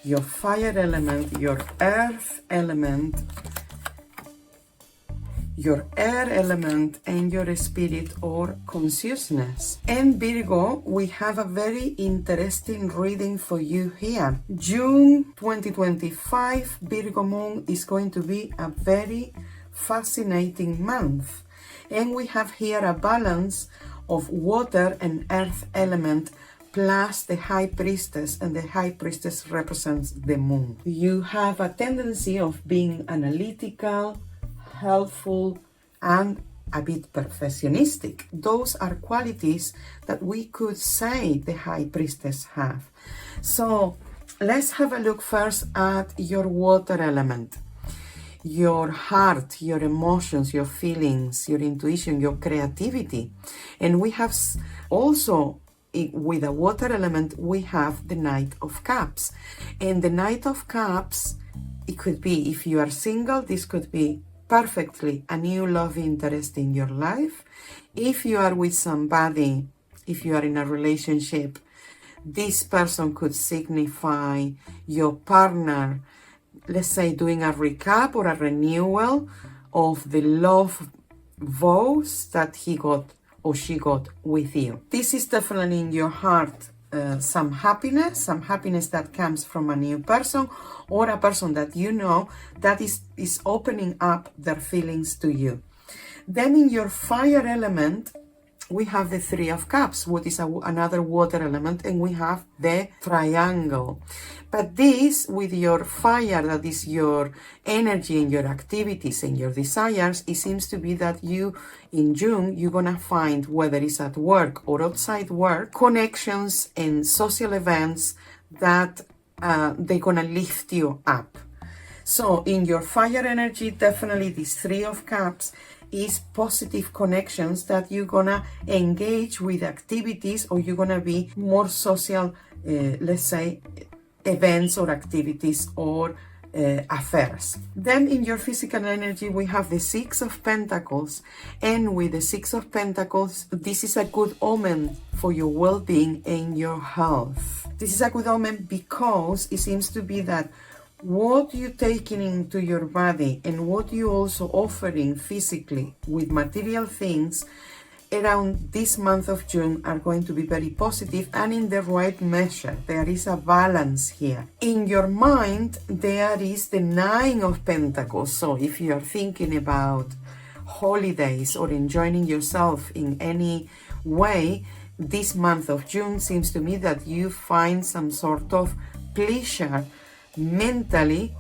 your fire element, your earth element, your air element, and your spirit or consciousness. And Virgo, we have a very interesting reading for you here. June 2025, Virgo moon is going to be a very fascinating month. And we have here a balance of water and earth element, plus the High Priestess, and the High Priestess represents the moon. You have a tendency of being analytical, helpful, and a bit perfectionistic. Those are qualities that we could say the High Priestess have. So let's have a look first at your water element. Your heart, your emotions, your feelings, your intuition, your creativity. And we have also, with the water element, we have the Knight of Cups. And the Knight of Cups, it could be, if you are single, this could be perfectly a new love interest in your life. If you are with somebody, if you are in a relationship, this person could signify your partner, let's say doing a recap or a renewal of the love vows that he got or she got with you. This is definitely in your heart, some happiness that comes from a new person or a person that you know that is opening up their feelings to you. Then in your fire element, we have the Three of Cups, which is another water element, and we have the triangle. But this, with your fire, that is your energy and your activities and your desires, it seems to be that you, in June, you're gonna find, whether it's at work or outside work, connections and social events that they're gonna lift you up. So in your fire energy, definitely this Three of Cups is positive connections that you're gonna engage with activities, or you're gonna be more social, let's say, events or activities or affairs. Then in your physical energy, we have the Six of Pentacles, and with the Six of Pentacles, this is a good omen for your well-being and your health. This is a good omen because it seems to be that what you're taking into your body and what you also offering physically with material things around this month of June are going to be very positive and in the right measure. There is a balance here. In your mind, there is the Nine of Pentacles. So if you are thinking about holidays or enjoying yourself in any way, this month of June seems to me that you find some sort of pleasure mentally,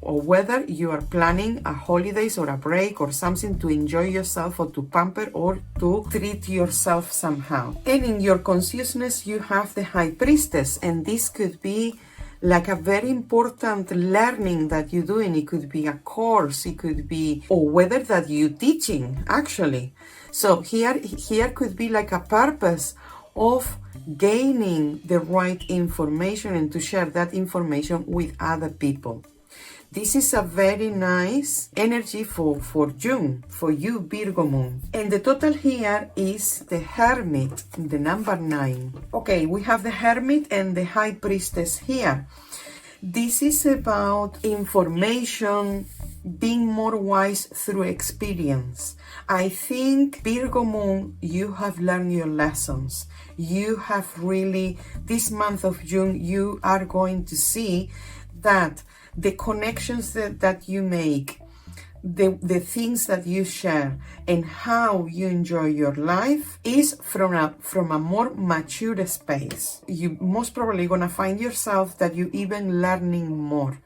or whether you are planning a holidays or a break or something to enjoy yourself or to pamper or to treat yourself somehow. And in your consciousness, you have the High Priestess, and this could be like a very important learning that you're doing. It could be a course, it could be, or whether that you're teaching actually. So here could be like a purpose of gaining the right information and to share that information with other people. This is a very nice energy for June, for you, Virgo moon. And the total here is the Hermit, the number 9. Okay, we have the Hermit and the High Priestess here. This is about information, being more wise through experience. I think, Virgo moon, you have learned your lessons. You have really, this month of June, you are going to see that the connections that you make, the things that you share, and how you enjoy your life is from a more mature space. You most probably gonna find yourself that you even learning more,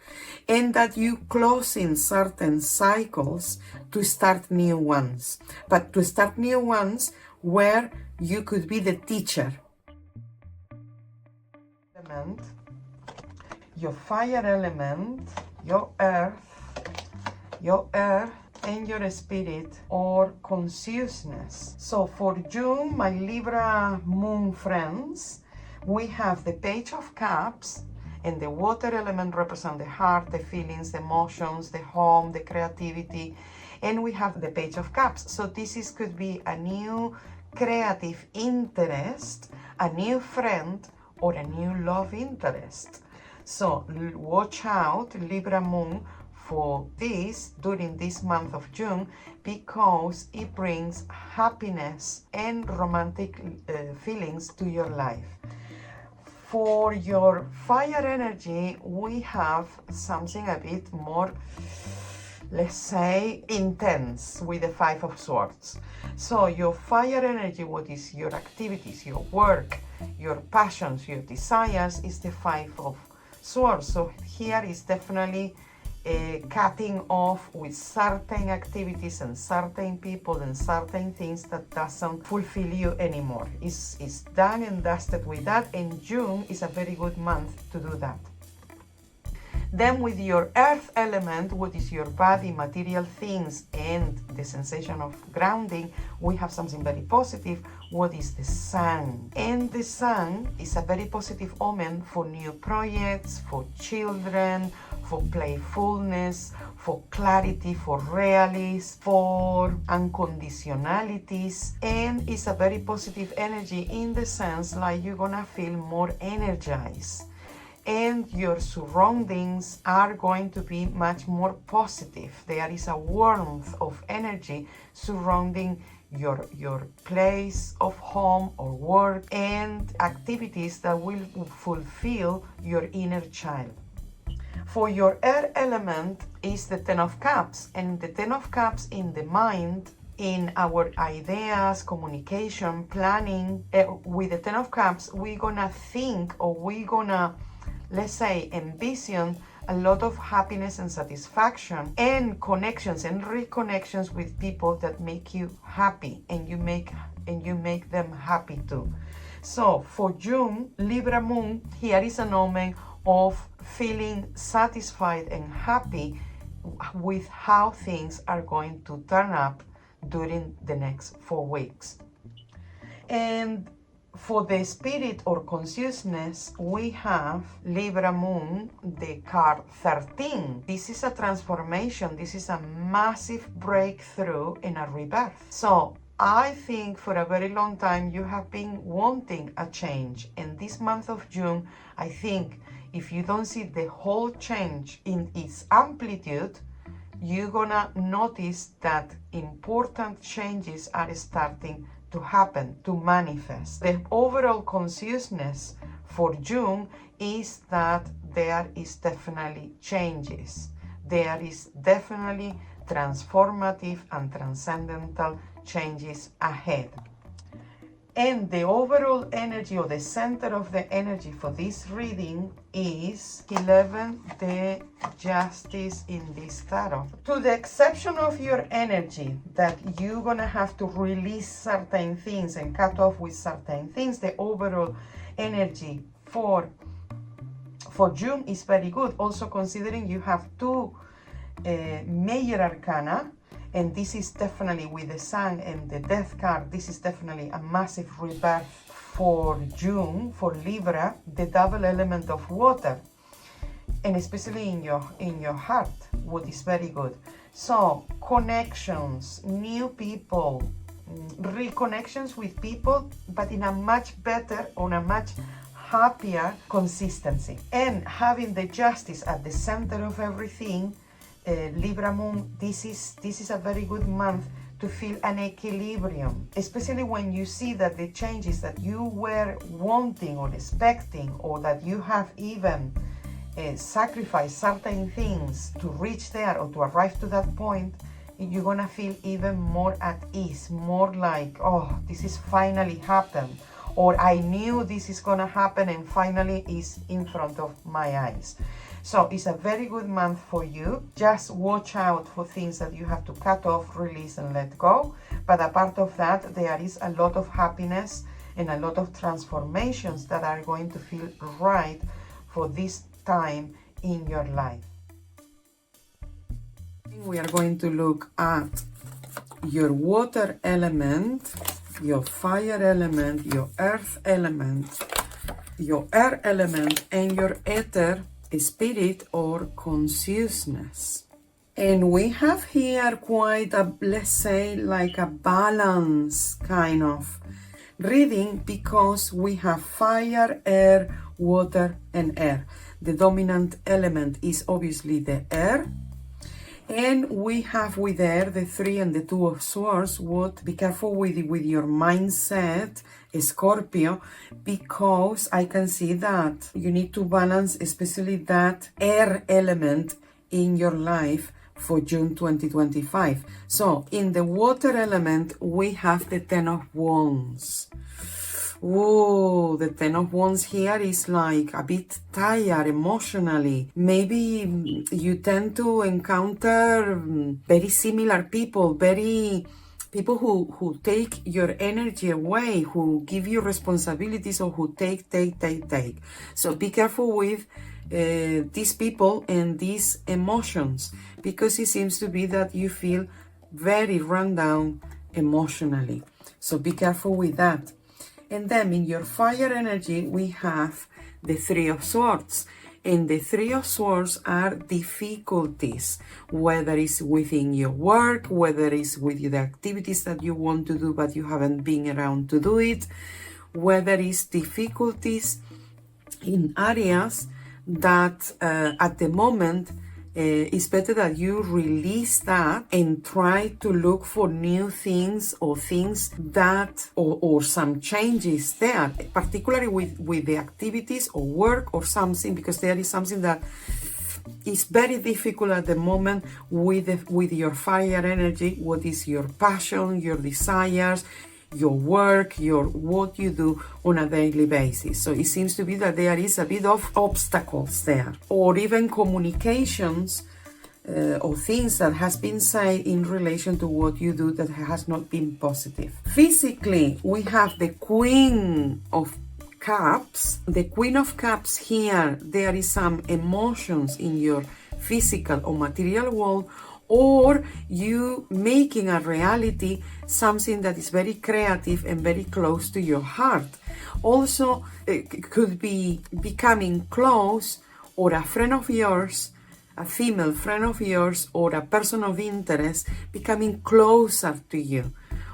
and that you closing certain cycles to start new ones. But to start new ones where you could be the teacher. Element, your fire element, your earth, and your spirit or consciousness. So for June, my Libra moon friends, we have the Page of Cups, and the water element represents the heart, the feelings, the emotions, the home, the creativity, and we have the Page of Cups. So this could be a new creative interest, a new friend, or a new love interest. So watch out, Libra moon, for this during this month of June, because it brings happiness and romantic feelings to your life. For your fire energy, we have something a bit more, let's say, intense with the Five of Swords. So your fire energy, what is your activities, your work, your passions, your desires, is the Five of Swords. So here is definitely cutting off with certain activities and certain people and certain things that doesn't fulfill you anymore. It's done and dusted with that, and June is a very good month to do that. Then with your earth element, what is your body, material things, and the sensation of grounding, we have something very positive. What is the sun? And the sun is a very positive omen for new projects, for children, for playfulness, for clarity, for realism, for unconditionalities, and it's a very positive energy in the sense like you're gonna feel more energized. And your surroundings are going to be much more positive. There is a warmth of energy surrounding your place of home or work and activities that will fulfill your inner child. For your air element is the Ten of Cups, and the Ten of Cups in the mind, in our ideas, communication, planning. With the Ten of Cups, we're gonna think, or we're gonna, let's say, envision a lot of happiness and satisfaction and connections and reconnections with people that make you happy, and you make them happy too. So for June, Libra moon, here is an omen of feeling satisfied and happy with how things are going to turn up during the next 4 weeks. And for the spirit or consciousness, we have Libra moon, the card 13. This is a transformation. This is a massive breakthrough and a rebirth. So I think for a very long time you have been wanting a change. And this month of June, I think if you don't see the whole change in its amplitude, you're gonna notice that important changes are starting to happen, to manifest. The overall consciousness for June is that there is definitely changes. There is definitely transformative and transcendental changes ahead. And the overall energy, or the center of the energy for this reading, is 11, the Justice in this tarot. To the exception of your energy, that you're gonna have to release certain things and cut off with certain things, the overall energy for June is very good. Also considering you have 2 major arcana, and this is definitely with the Sun and the Death card. This is definitely a massive rebirth for June, for Libra, the double element of water, and especially in your heart, what is very good. So connections, new people, reconnections with people, but in a much better, on a much happier consistency. And having the Justice at the center of everything, Libra moon, this is a very good month to feel an equilibrium, especially when you see that the changes that you were wanting or expecting, or that you have even sacrificed certain things to reach there or to arrive to that point, you're gonna feel even more at ease, more like, oh, this is finally happened, or I knew this is gonna happen and finally is in front of my eyes. So it's a very good month for you. Just watch out for things that you have to cut off, release, and let go. But apart of that, there is a lot of happiness and a lot of transformations that are going to feel right for this time in your life. We are going to look at your water element, your fire element, your earth element, your air element, and your ether spirit or consciousness. And we have here quite a, let's say, like a balance kind of reading, because we have fire, air, water, and air. The dominant element is obviously the air. And we have with air the 3 and the 2 of swords. Be careful with your mindset, Scorpio, because I can see that you need to balance especially that air element in your life for June 2025. So in the water element, we have the 10 of Wands. Oh, the Ten of Wands here is like a bit tired emotionally. Maybe you tend to encounter very similar people, people who take your energy away, who give you responsibilities, or who take. So be careful with these people and these emotions, because it seems to be that you feel very run down emotionally. So be careful with that. And then in your fire energy, we have the Three of Swords. And the Three of Swords are difficulties, whether it's within your work, whether it's with the activities that you want to do but you haven't been around to do it, whether it's difficulties in areas that at the moment it's better that you release that and try to look for new things, or things that, or some changes there, particularly with the activities or work or something, because there is something that is very difficult at the moment with your fire energy. What is your passion, your desires, your work, what you do on a daily basis. So it seems to be that there is a bit of obstacles there, or even communications or things that has been said in relation to what you do that has not been positive. Physically, we have the Queen of Cups. The Queen of Cups here, there is some emotions in your physical or material world, or you making a reality something that is very creative and very close to your heart. Also, it could be becoming close, or a friend of yours, a female friend of yours, or a person of interest becoming closer to you,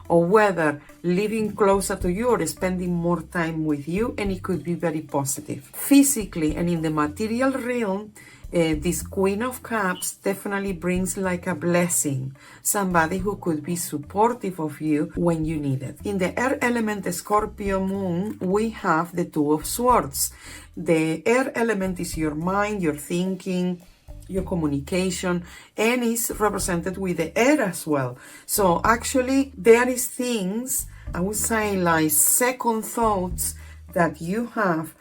or whether living closer to you or spending more time with you, and it could be very positive. Physically and in the material realm, this Queen of Cups definitely brings like a blessing, somebody who could be supportive of you when you need it. In the air element, the Scorpio moon, we have the Two of Swords. The air element is your mind, your thinking, your communication, and is represented with the air as well. So actually there is things, I would say, like second thoughts that you have,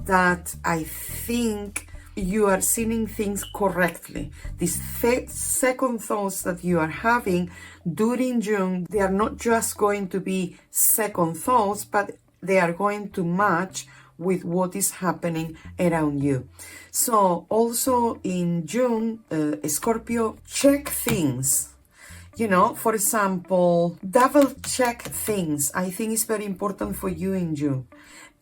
that I think you are seeing things correctly. These second thoughts that you are having during June, they are not just going to be second thoughts, but they are going to match with what is happening around you. So also in June, Scorpio, check things. You know, for example, double check things. I think it's very important for you in June.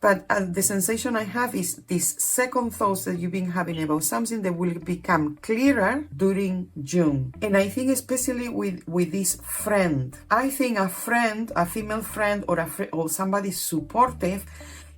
But the sensation I have is these second thoughts that you've been having about something that will become clearer during June. And I think especially with this friend. I think a friend, a female friend, or somebody supportive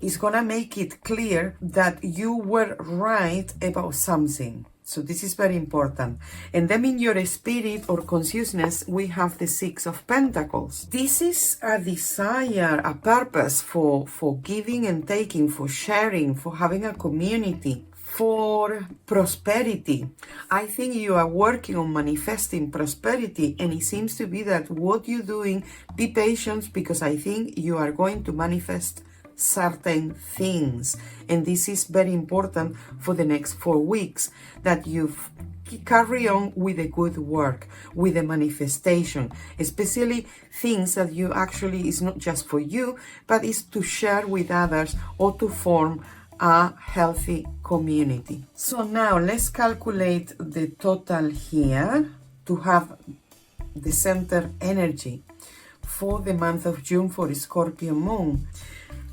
is gonna make it clear that you were right about something. So this is very important. And then in your spirit or consciousness, we have the Six of Pentacles. This is a desire, a purpose for giving and taking, for sharing, for having a community, for prosperity. I think you are working on manifesting prosperity, and it seems to be that what you're doing, be patient, because I think you are going to manifest certain things, and this is very important for the next 4 weeks, that you carry on with the good work, with the manifestation, especially things that you actually is not just for you, but is to share with others, or to form a healthy community. So now let's calculate the total here to have the center energy for the month of June for Scorpio moon.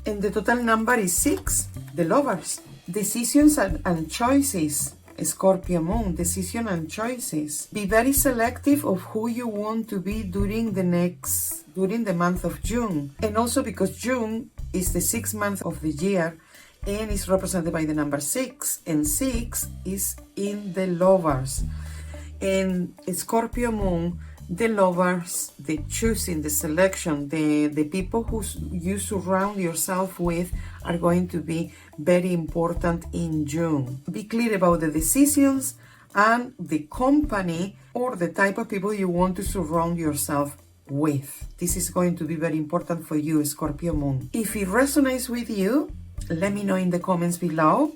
And the total number is 6, the Lovers. Decisions and choices, Scorpio moon, decision and choices. Be very selective of who you want to be during the month of June. And also because June is the 6th month of the year, and is represented by the number 6, and 6 is in the Lovers. And Scorpio moon, the Lovers, the choosing, the selection, the people who you surround yourself with are going to be very important in June. Be clear about the decisions and the company or the type of people you want to surround yourself with. This is going to be very important for you, Scorpio moon. If it resonates with you, let me know in the comments below.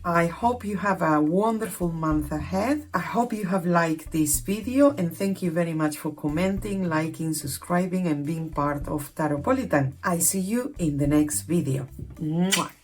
I hope you have a wonderful month ahead. I hope you have liked this video, and thank you very much for commenting, liking, subscribing, and being part of Tarotpolitan. I see you in the next video. Mwah.